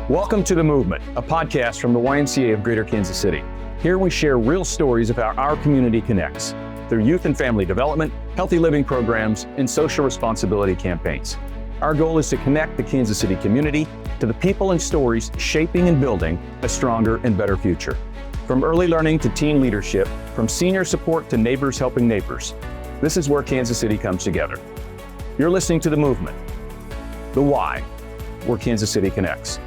Welcome to The Movement, a podcast from the YMCA of Greater Kansas City. Here we share real stories of how our community connects through youth and family development, healthy living programs, and social responsibility campaigns. Our goal is to connect the Kansas City community to the people and stories shaping and building a stronger and better future. From early learning to teen leadership, from senior support to neighbors helping neighbors, this is where Kansas City comes together. You're listening to The Movement, the why, where Kansas City connects.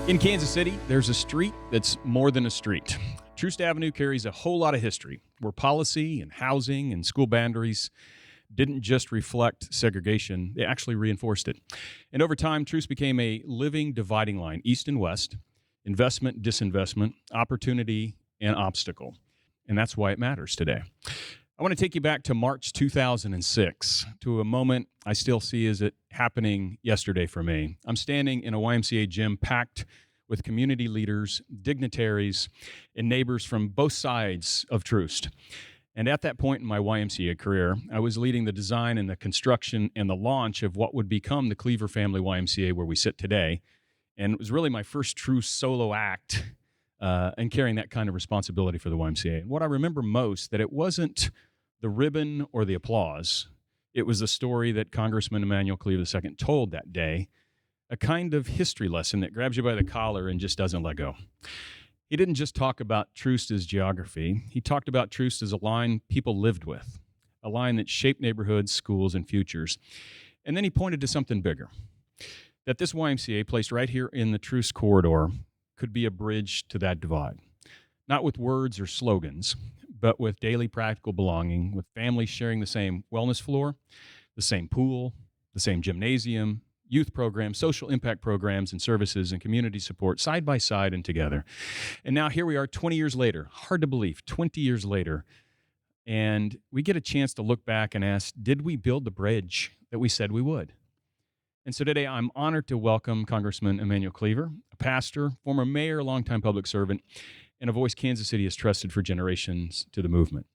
In Kansas City, there's a street that's more than a street. Troost Avenue carries a whole lot of history, where policy and housing and school boundaries didn't just reflect segregation, they actually reinforced it. And over time, Troost became a living dividing line, east and west, investment, disinvestment, opportunity, and obstacle. And that's why it matters today. I want to take you back to March 2006, to a moment I still see as it happening yesterday for me. I'm standing in a YMCA gym packed with community leaders, dignitaries, and neighbors from both sides of Troost. And at that point in my YMCA career, I was leading the design and the construction and the launch of what would become the Cleaver family YMCA where we sit today. And it was really my first true solo act and carrying that kind of responsibility for the YMCA. And what I remember most, that it wasn't the ribbon or the applause. It was the story that Congressman Emanuel Cleaver II told that day, a kind of history lesson that grabs you by the collar and just doesn't let go. He didn't just talk about Troost as geography. He talked about Troost as a line people lived with, a line that shaped neighborhoods, schools, and futures. And then he pointed to something bigger, that this YMCA, placed right here in the Troost corridor, could be a bridge to that divide. Not with words or slogans, but with daily practical belonging, with families sharing the same wellness floor, the same pool, the same gymnasium, youth programs, social impact programs and services, and community support side by side and together. And now here we are 20 years later, hard to believe, 20 years later, and we get a chance to look back and ask, did we build the bridge that we said we would? And so today I'm honored to welcome Congressman Emanuel Cleaver, a pastor, former mayor, longtime public servant, and a voice Kansas City has trusted for generations to the movement.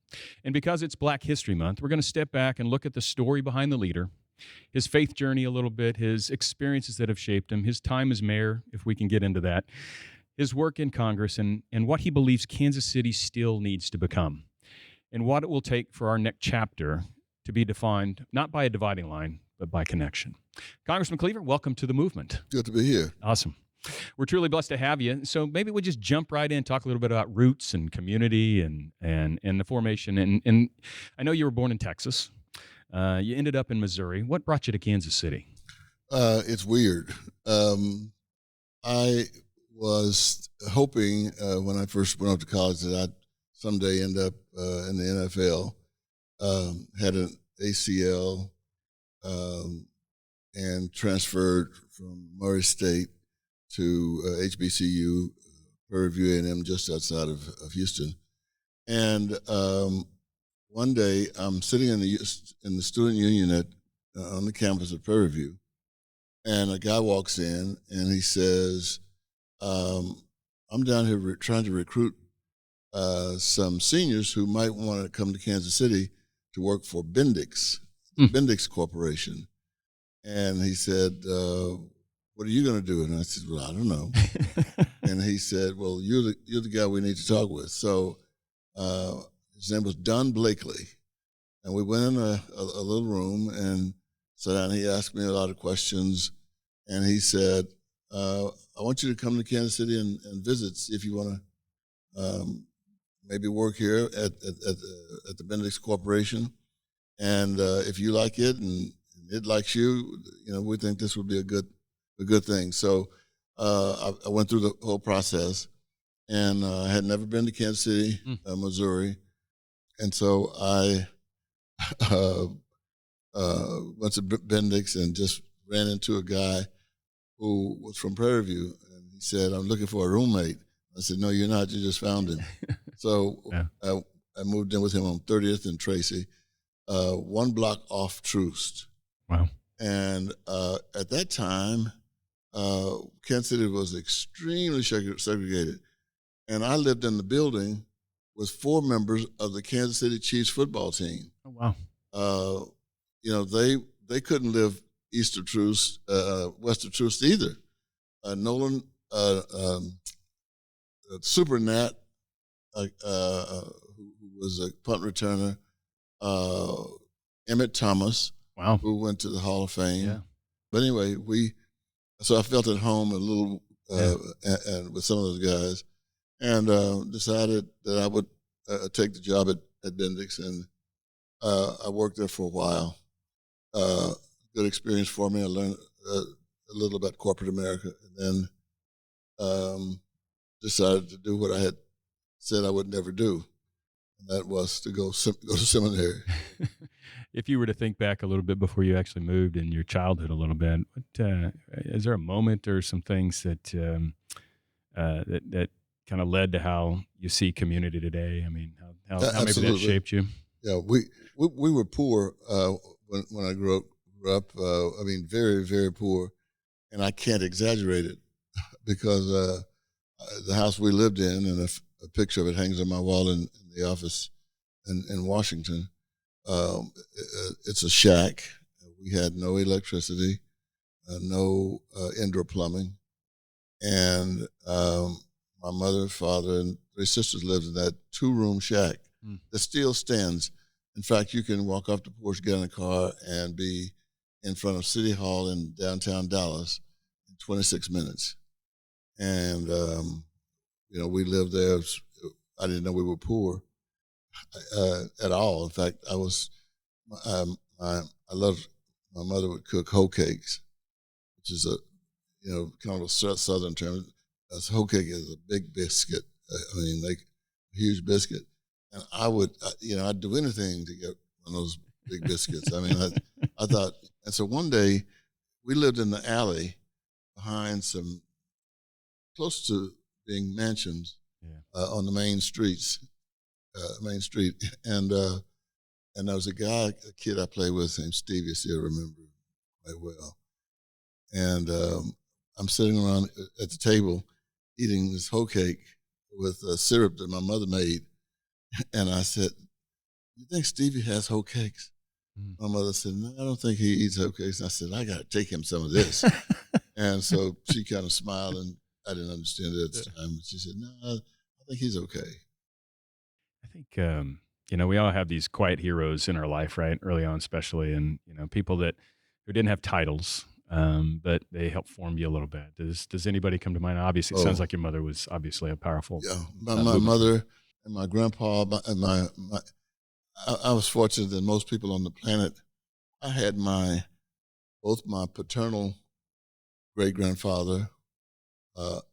And because it's Black History Month, we're going to step back and look at the story behind the leader, his faith journey a little bit, his experiences that have shaped him, his time as mayor, if we can get into that, his work in Congress, and what he believes Kansas City still needs to become, and what it will take for our next chapter to be defined not by a dividing line, but by connection. Congressman Cleaver, welcome to the movement. Good to be here. Awesome. We're truly blessed to have you. So maybe we just jump right in, talk a little bit about roots and community and the formation. And I know you were born in Texas. You ended up in Missouri. What brought you to Kansas City? It's weird. I was hoping when I first went off to college that I'd someday end up in the NFL. Had an ACL and transferred from Murray State to HBCU, Prairie View A&M, just outside of Houston. And one day I'm sitting in the student union on the campus of Prairie View, and a guy walks in and he says, I'm down here trying to recruit some seniors who might want to come to Kansas City to work for Bendix, Bendix Corporation. And he said, what are you going to do? And I said, well, I don't know. And he said, well, you're the guy we need to talk with. So his name was Don Blakely. And we went in a little room and sat down. He asked me a lot of questions. And he said, I want you to come to Kansas City and visit, see if you want to maybe work here at the Bendix Corporation. And if you like it and it likes you, we think this would be a good thing. So I went through the whole process, and I had never been to Kansas City, Missouri. And so I went to Bendix and just ran into a guy who was from Prairie View. And he said, I'm looking for a roommate. I said, no, you're not. You just found him. So yeah. I moved in with him on 30th and Tracy, 1 block off Troost. Wow. And at that time, Kansas City was extremely segregated. And I lived in the building with 4 members of the Kansas City Chiefs football team. Oh, wow. They they couldn't live east of Troost, west of Troost either. Nolan, Super Nat, who was a punt returner, Emmett Thomas, Wow. who went to the Hall of Fame. Yeah. But anyway, so I felt at home a little and with some of those guys, and decided that I would take the job at Bendix, and I worked there for a while. Good experience for me. I learned a little about corporate America, and then decided to do what I had said I would never do, and that was to go to seminary. If you were to think back a little bit before you actually moved in your childhood a little bit, is there a moment or some things that that kind of led to how you see community today? I mean, how maybe that shaped you? Yeah, we were poor when I grew up. I mean, very, very poor, and I can't exaggerate it because the house we lived in, and a picture of it hangs on my wall in the office in Washington. It's a shack. We had no electricity, no indoor plumbing, and my mother, father, and 3 sisters lived in that 2-room shack that still stands. In fact, you can walk off the porch, get in a car, and be in front of City Hall in downtown Dallas in 26 minutes. And we lived there. I didn't know we were poor at all. In fact, I loved, my mother would cook hoe cakes, which is kind of a southern term. Hoe cake is a big biscuit. I mean, like a huge biscuit. And I'd do anything to get one of those big biscuits. I mean, I thought, and so one day we lived in the alley behind some, close to being mansions on the main street, and there was a kid I played with named Stevie. I still remember quite well. And I'm sitting around at the table eating this hoe cake with syrup that my mother made, and I said, "You think Stevie has hoe cakes?" My mother said, "No, I don't think he eats hoe cakes." And I said, "I got to take him some of this." And so she kind of smiled, and I didn't understand it at the time. She said, "No, I think he's okay." I think, we all have these quiet heroes in our life, right? Early on, especially, and, people who didn't have titles, but they helped form you a little bit. Does anybody come to mind? Obviously, it sounds like your mother was obviously a powerful. Yeah, my mother and my grandpa, I was fortunate than most people on the planet. I had both my paternal great grandfather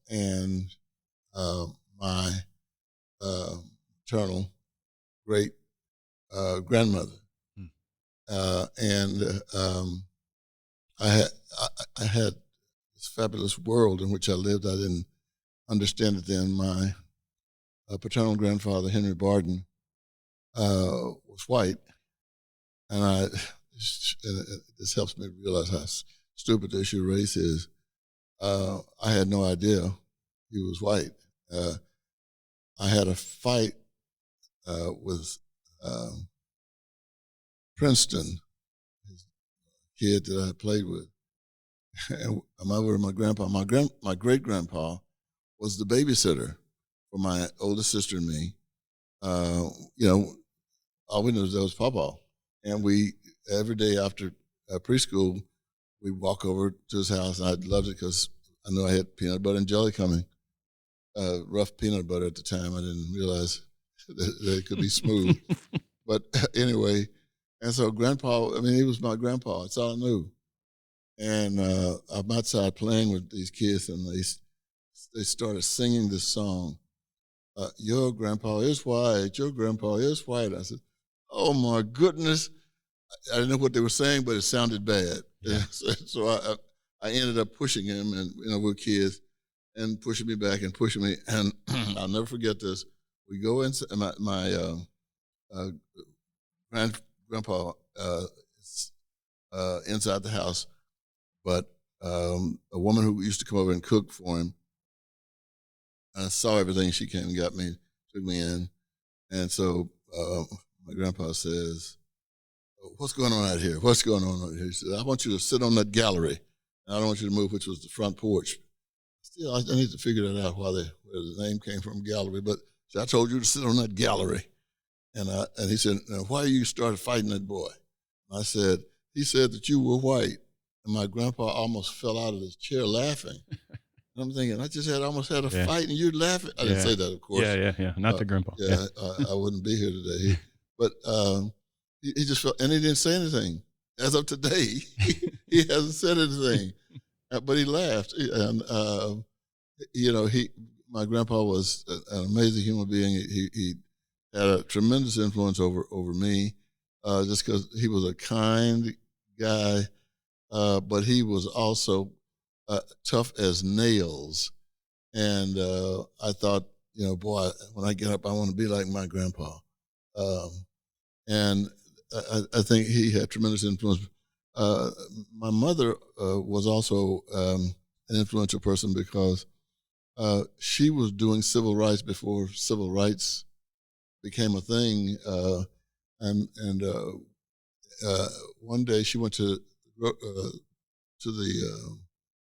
and my maternal great grandmother, and I had this fabulous world in which I lived. I didn't understand it then. My paternal grandfather, Henry Barden, was white, and this helps me realize how stupid the issue of race is. I had no idea he was white. I had a fight with Princeton, his kid that I played with, and my mother and my grandpa. My great grandpa was the babysitter for my oldest sister and me. All we knew was that was Papa, and we every day after preschool, we'd walk over to his house, and I loved it because I knew I had peanut butter and jelly coming. Rough peanut butter at the time. I didn't realize that it could be smooth. But anyway, and so Grandpa, he was my grandpa. That's all I knew. And I'm outside playing with these kids, and they started singing this song. Your grandpa is white. Your grandpa is white. I said, "Oh my goodness!" I didn't know what they were saying, but it sounded bad. Yeah. So I ended up pushing him, and we were kids, and pushing me back and pushing me. And I'll never forget this. We go inside my grandpa inside the house, but a woman who used to come over and cook for him, I saw everything. She came and got me, took me in. And so my grandpa says, what's going on out here? What's going on out here? He said, I want you to sit on that gallery. And I don't want you to move, which was the front porch. Still, I need to figure that out where the name came from, gallery. But I told you to sit on that gallery. And he said, now, why you started fighting that boy? And I said, he said that you were white. And my grandpa almost fell out of his chair laughing. And I'm thinking, I just almost had a fight and you're laughing. I didn't say that, of course. Yeah. Not the grandpa. Yeah, I wouldn't be here today. But he just felt, and he didn't say anything. As of today, he hasn't said anything. But he laughed. And, my grandpa was an amazing human being. He had a tremendous influence over me just because he was a kind guy, but he was also tough as nails. And I thought, boy, when I get up, I want to be like my grandpa. And I think he had tremendous influence. My mother was also an influential person because she was doing civil rights before civil rights became a thing. And one day she went to the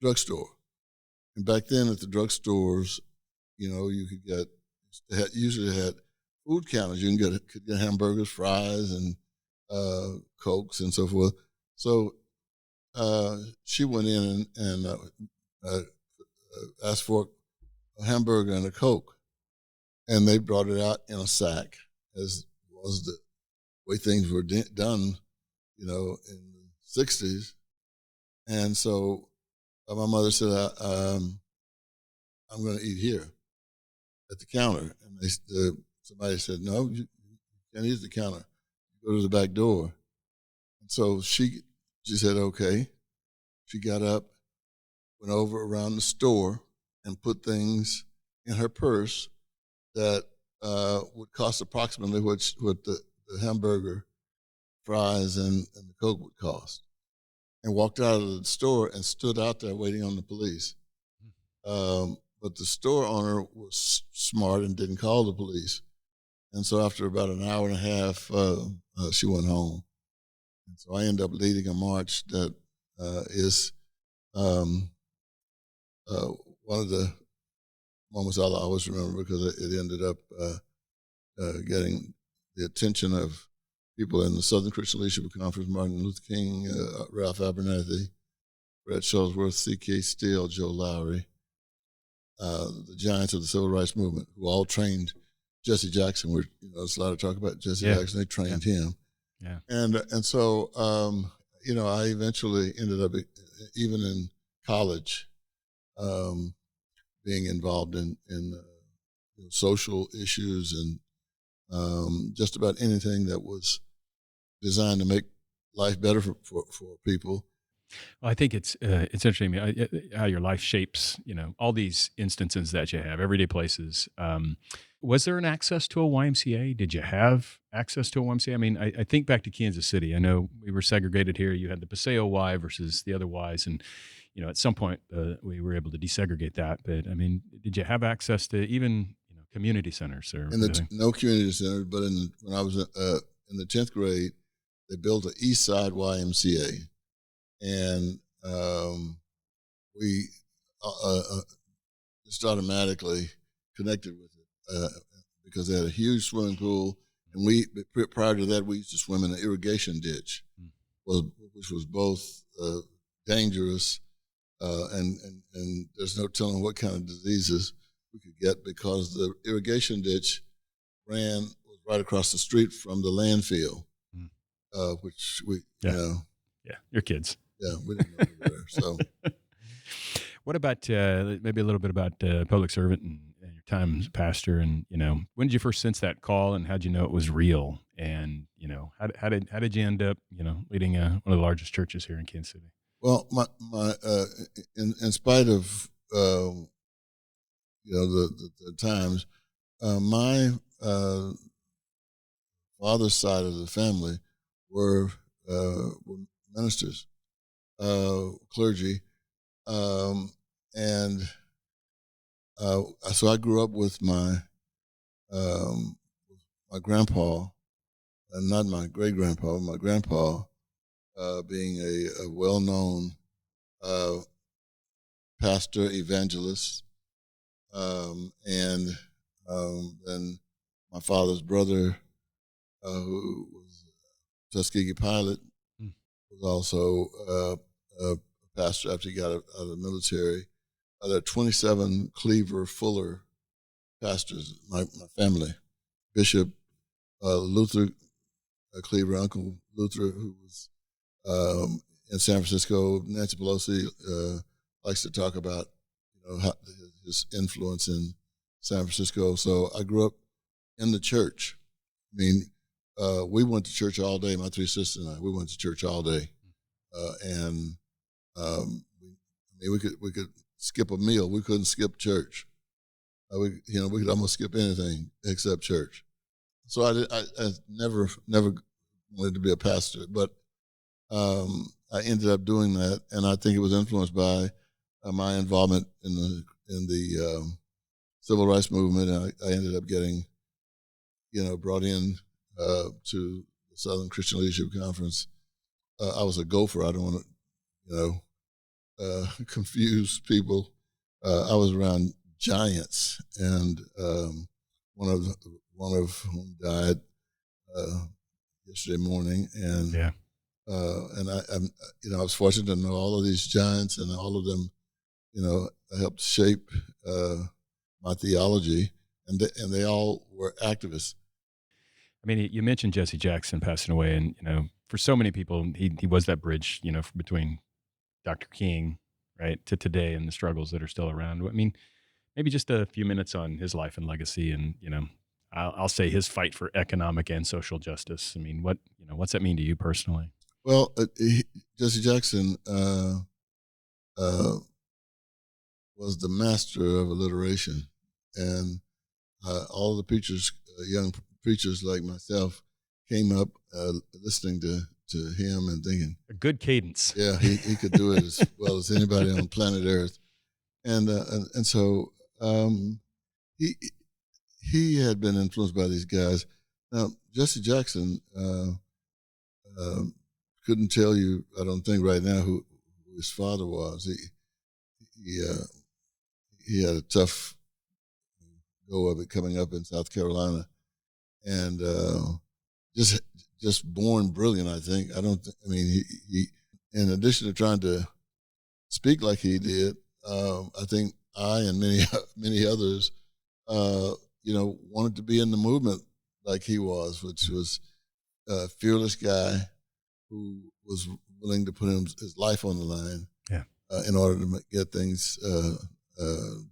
drugstore. And back then at the drugstores, you could usually had food counters. You could get hamburgers, fries, and Cokes and so forth. So she went in and asked for a hamburger and a Coke, and they brought it out in a sack, as was the way things were done, in the 60s. And so my mother said, I'm going to eat here at the counter. And somebody said, no, you can't eat at the counter. Go to the back door. And so she said, okay. She got up, went over around the store, and put things in her purse that would cost approximately what the hamburger, fries, and the Coke would cost. And walked out of the store and stood out there waiting on the police. But the store owner was smart and didn't call the police. And so after about an hour and a half, she went home. And so I ended up leading a march that is one of the moments I'll always remember because it ended up getting the attention of people in the Southern Christian Leadership Conference, Martin Luther King, Ralph Abernathy, Brett Shuttlesworth, C.K. Steele, Joe Lowry, the giants of the civil rights movement, who all trained Jesse Jackson. There's a lot of talk about Jesse Jackson. They trained him. Yeah. And so, I eventually ended up, even in college, being involved in social issues and just about anything that was designed to make life better for people. Well, I think it's interesting how your life shapes, all these instances that you have, everyday places. Was there an access to a YMCA? Did you have access to a YMCA? I mean, I think back to Kansas City. I know we were segregated here. You had the Paseo Y versus the other Ys. And, at some point we were able to desegregate that. But, I mean, did you have access to even, community centers? Or no community centers, but when I was in the 10th grade, they built an East Side YMCA. And we just automatically connected with it because they had a huge swimming pool. And prior to that, we used to swim in an irrigation ditch, which was both dangerous and there's no telling what kind of diseases we could get because the irrigation ditch was right across the street from the landfill, which Yeah, your kids. Yeah, we didn't know we were there. So, what about maybe a little bit about public servant and your time as pastor? And when did you first sense that call, and how did you know it was real? And how did you end up leading one of the largest churches here in Kansas City? Well, my in spite of the times, my father's side of the family were ministers. Clergy, and so I grew up with my grandpa, not my great-grandpa, my grandpa, being a well-known pastor, evangelist, and then my father's brother, who was Tuskegee pilot, was also a pastor after he got out of the military. There are 27 Cleaver Fuller pastors, my family. Bishop Luther Cleaver, Uncle Luther, who was in San Francisco. Nancy Pelosi likes to talk about his influence in San Francisco. So I grew up in the church. I mean, we went to church all day. My three sisters and I, we went to church all day, and we could skip a meal. We couldn't skip church. We could almost skip anything except church. So I never wanted to be a pastor, but I ended up doing that, and I think it was influenced by my involvement in the civil rights movement. And I ended up getting, brought in to the Southern Christian Leadership Conference. I was a gopher. I don't want to, confuse people. I was around giants, and one of whom died yesterday morning, and I was fortunate to know all of these giants, and all of them, helped shape my theology, and they all were activists. I mean, you mentioned Jesse Jackson passing away, and for so many people, he was that bridge, between Dr. King, right, to today and the struggles that are still around. I mean, maybe just a few minutes on his life and legacy, and I'll say his fight for economic and social justice. I mean, what's that mean to you personally? Well, Jesse Jackson was the master of alliteration, and all the preachers, young preachers like myself, came up listening to him and thinking, a good cadence. Yeah, he could do it as well as anybody on planet Earth, and so he had been influenced by these guys. Now, Jesse Jackson couldn't tell you, I don't think right now, who his father was. He had a tough go of it coming up in South Carolina, and just born brilliant. I think. He in addition to trying to speak like he did, I think I and many others, wanted to be in the movement like he was, which was a fearless guy who was willing to put his life on the line, in order to get things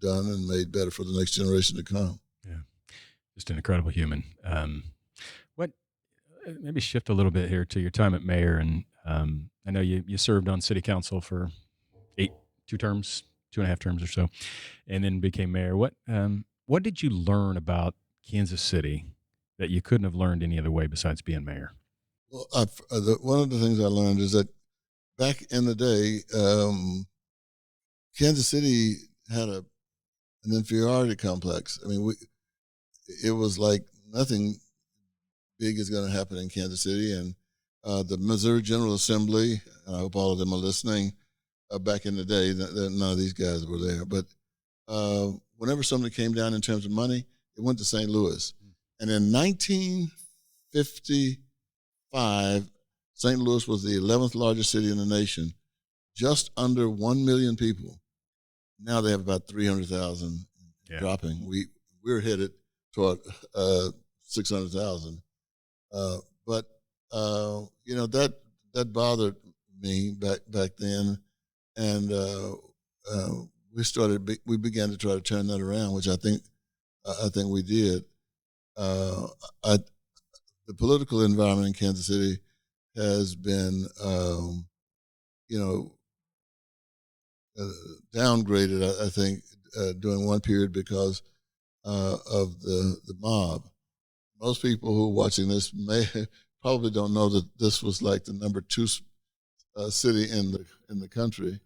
done and made better for the next generation to come. Yeah, just an incredible human. Maybe shift a little bit here to your time at mayor, and I know you served on city council for 2.5 terms or so, and then became mayor. What did you learn about Kansas City that you couldn't have learned any other way besides being mayor? Well, one of the things I learned is that back in the day, Kansas City had an inferiority complex. I mean, it was like nothing big is going to happen in Kansas City, and the Missouri General Assembly, and I hope all of them are listening, back in the day, none of these guys were there, but whenever something came down in terms of money, it went to St. Louis. And in 1955, St. Louis was the 11th largest city in the nation, just under 1 million people. Now they have about 300,000 dropping. We're headed toward 600,000. But that bothered me back then, and we began to try to turn that around, which I think we did. The political environment in Kansas City has been, downgraded, I think, during one period because of the mob. Most people who are watching this probably don't know that this was like the number 2 city in the country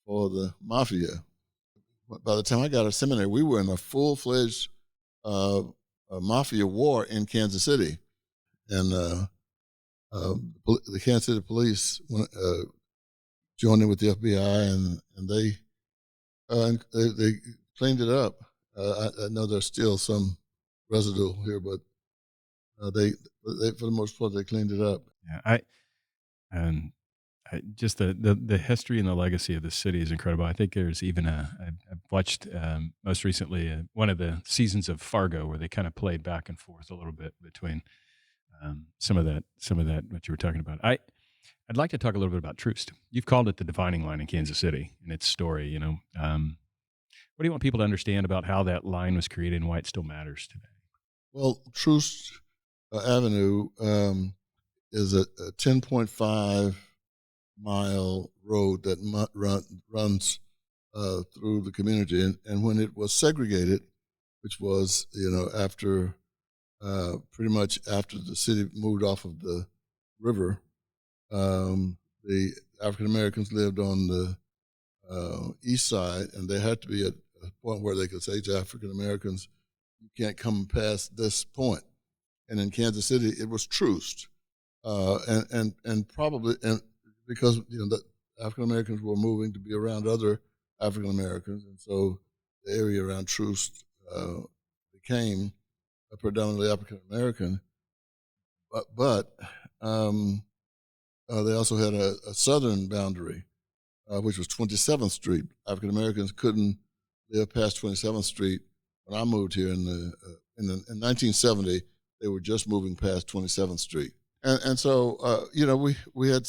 for the mafia. By the time I got out of seminary, we were in a full-fledged mafia war in Kansas City, and the Kansas City Police joined in with the FBI, and they cleaned it up. I know there's still some residue here, but they for the most part they cleaned it up. Yeah, just the history and the legacy of the city is incredible. I think there's even I've watched most recently one of the seasons of Fargo where they kind of played back and forth a little bit between some of that what you were talking about. I'd like to talk a little bit about Troost. You've called it the dividing line in Kansas City and its story. What do you want people to understand about how that line was created and why it still matters today? Well, Troost Avenue is a 10.5-mile road that runs through the community. And when it was segregated, which was, after pretty much after the city moved off of the river, the African Americans lived on the east side, and they had to be at a point where they could say to African Americans, you can't come past this point. And in Kansas City, it was Troost. And probably because the African Americans were moving to be around other African Americans, and so the area around Troost became predominantly African American. But they also had a southern boundary, which was 27th Street. African Americans couldn't live past 27th Street. When I moved here in 1970, they were just moving past 27th Street. And so, we had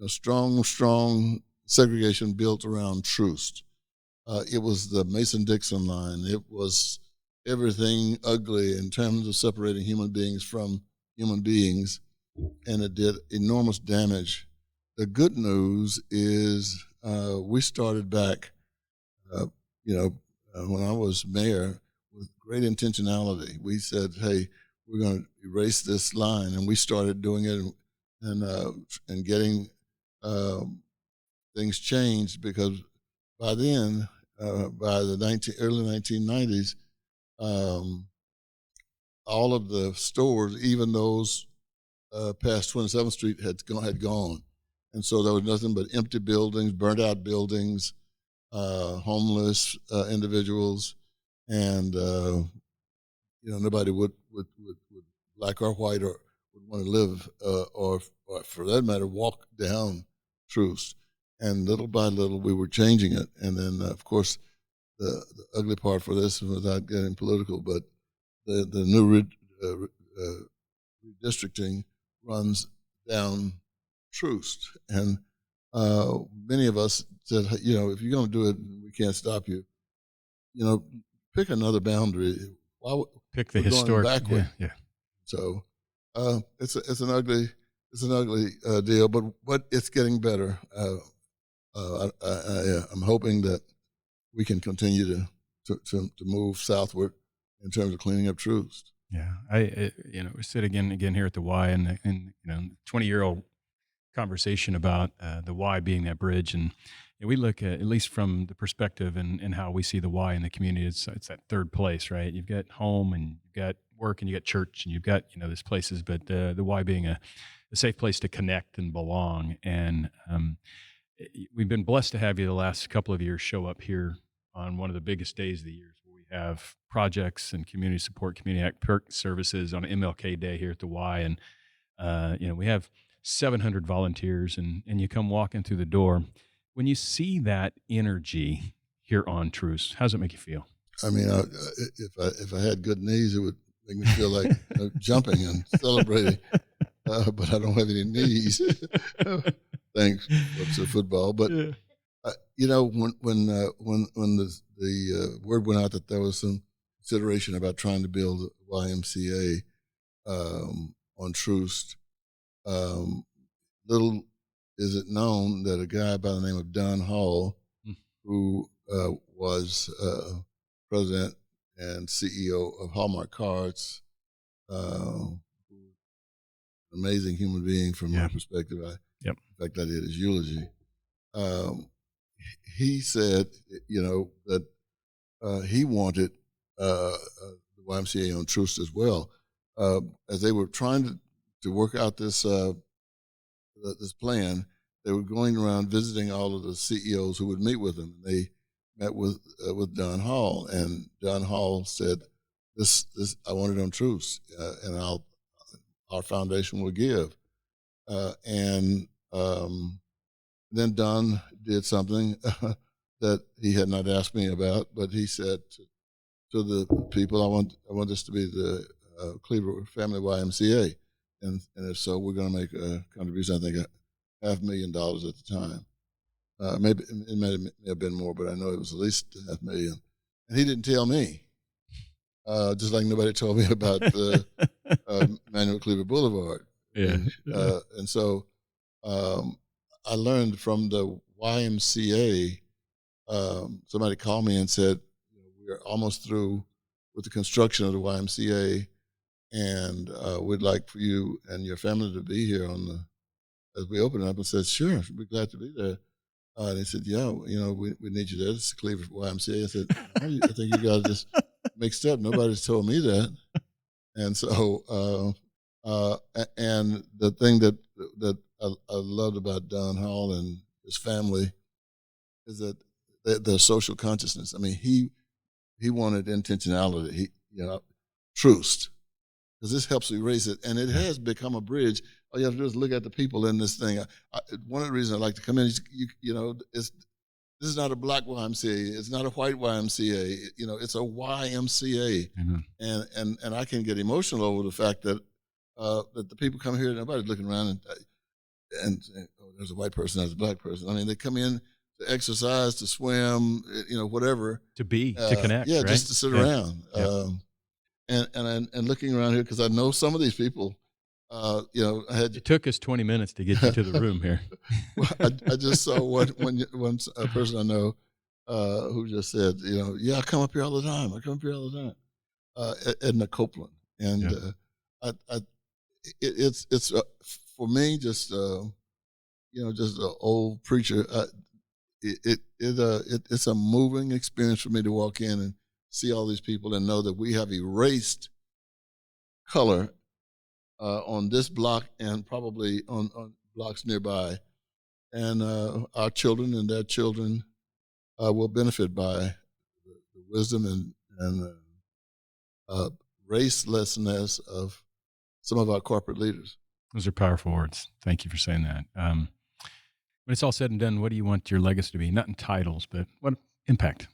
strong segregation built around Troost. It was the Mason-Dixon line. It was everything ugly in terms of separating human beings from human beings, and it did enormous damage. The good news is we started back, when I was mayor, with great intentionality. We said, hey, we're going to erase this line, and we started doing it and getting things changed, because by then, by the early 1990s, all of the stores, even those past 27th Street, had gone. And so there was nothing but empty buildings, burnt out buildings, homeless individuals, and nobody would black or white, or would want to live or for that matter walk down Troost. And little by little we were changing it. And then of course the ugly part for this, without getting political, but the new redistricting runs down Troost, and many of us said, if you're going to do it, we can't stop you. Pick another boundary. Why pick the historic backward? Yeah. So it's an ugly deal, but it's getting better. I'm hoping that we can continue to move southward in terms of cleaning up Troost. Yeah, we sit again here at the Y, and 20-year-old conversation about the Y being that bridge, and we look at least from the perspective and how we see the Y in the community. It's that third place, right? You've got home, and you've got work, and you got church, and you've got these places, but the Y being a safe place to connect and belong. And we've been blessed to have you the last couple of years show up here on one of the biggest days of the year. We have projects and community support, community perk services on MLK Day here at the Y, and we have 700 volunteers, and you come walking through the door. When you see that energy here on Troost, how does it make you feel? I mean, if I had good knees, it would make me feel like jumping and celebrating. But I don't have any knees. Thanks to football. But yeah. when the word went out that there was some consideration about trying to build a YMCA on Troost, little is it known that a guy by the name of Don Hall, who was president and CEO of Hallmark Cards, amazing human being from my perspective. In fact, I did his eulogy. He said, that he wanted the YMCA on Troost as well. as they were trying to work out this this plan, they were going around visiting all of the CEOs who would meet with them. They met with Don Hall, and Don Hall said, "This I want it on Troost, and our foundation will give." And then Don did something that he had not asked me about, but he said to the people, I want this to be the Cleaver Family YMCA, and if so, we're going to make a contribution. I think $500,000 at the time. Maybe it may have been more, but I know it was at least $500,000. And he didn't tell me, just like nobody told me about the Emanuel Cleaver Boulevard. Yeah. And so I learned from the YMCA. Somebody called me and said, we're almost through with the construction of the YMCA, and we'd like for you and your family to be here as we open it up. And said, sure, we'd be glad to be there. And they said, yeah, we need you there. This is Cleaver YMCA. I said, I think you guys just mixed up. Nobody's told me that. And so, and the thing that I loved about Don Hall and his family is that their social consciousness. I mean, he wanted intentionality. Troost, because this helps erase it, and it has become a bridge. All you have to do is look at the people in this thing. One of the reasons I like to come in is, this is not a black YMCA. It's not a white YMCA. It's a YMCA, and I can get emotional over the fact that that the people come here, nobody's looking around and saying, oh, there's a white person, there's a black person. I mean, they come in to exercise, to swim, whatever. To connect, yeah, right? just to sit around. And looking around here, because I know some of these people, It took us 20 minutes to get you to the room here. Well, I just saw one a person I know who just said, I come up here all the time. I come up here all the time. Edna Copeland. And it's for me, just just an old preacher. It's a moving experience for me to walk in and see all these people and know that we have erased color on this block and probably on blocks nearby, and our children and their children will benefit by the wisdom and racelessness of some of our corporate leaders. Those are powerful words. Thank you for saying that. When it's all said and done, what do you want your legacy to be? Not in titles, but what impact?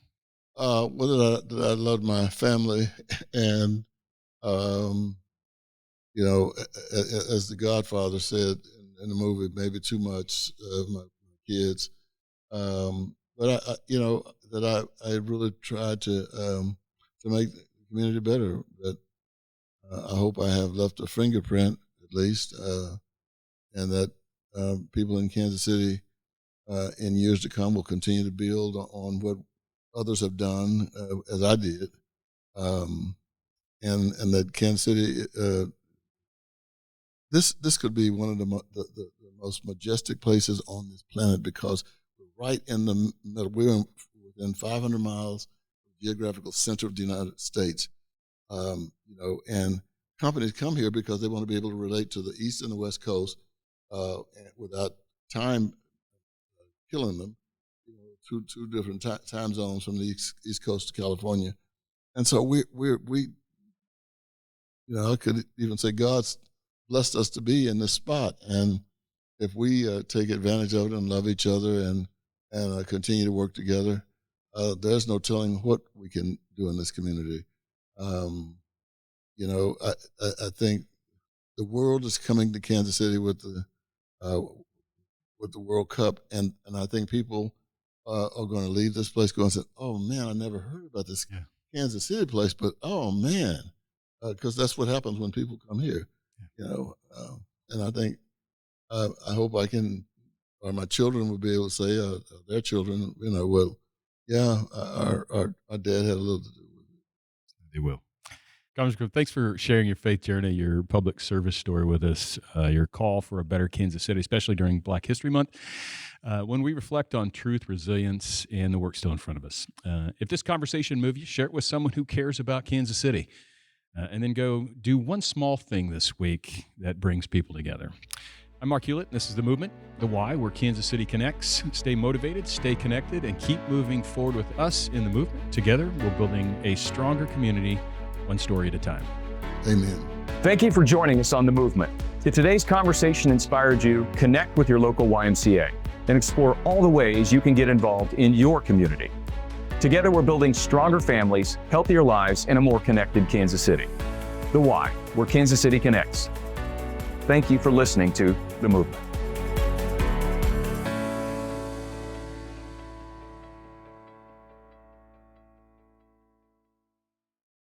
That I loved my family, and as the Godfather said in the movie, maybe too much of my kids. But I really tried to make the community better. That I hope I have left a fingerprint at least, and that people in Kansas City in years to come will continue to build on what others have done, as I did, and that Kansas City. This could be one of the most majestic places on this planet, because we're right in the middle. We're within 500 miles of the geographical center of the United States, and companies come here because they want to be able to relate to the East and the West Coast without time killing them. Two different time zones from the East Coast to California, and so we I could even say God's blessed us to be in this spot, and if we take advantage of it and love each other and continue to work together, there's no telling what we can do in this community. I think the world is coming to Kansas City with the World Cup, and I think people are going to leave this place going and say, "Oh man, I never heard about this Kansas City place," but oh man, because that's what happens when people come here. And I think I hope I can, or my children will be able to say, their children, our dad had a little to do with it. They will. Congressman, thanks for sharing your faith journey, your public service story with us, your call for a better Kansas City, especially during Black History Month, when we reflect on truth, resilience, and the work still in front of us. If this conversation moved you, share it with someone who cares about Kansas City. and then go do one small thing this week that brings people together. I'm Mark Hulet. This is The Movement, The Why, where Kansas City connects. Stay motivated, stay connected, and keep moving forward with us in the movement. Together, we're building a stronger community, one story at a time. Amen. Thank you for joining us on The Movement. If today's conversation inspired you, connect with your local YMCA and explore all the ways you can get involved in your community. Together, we're building stronger families, healthier lives, and a more connected Kansas City. The Why, where Kansas City connects. Thank you for listening to The Movement.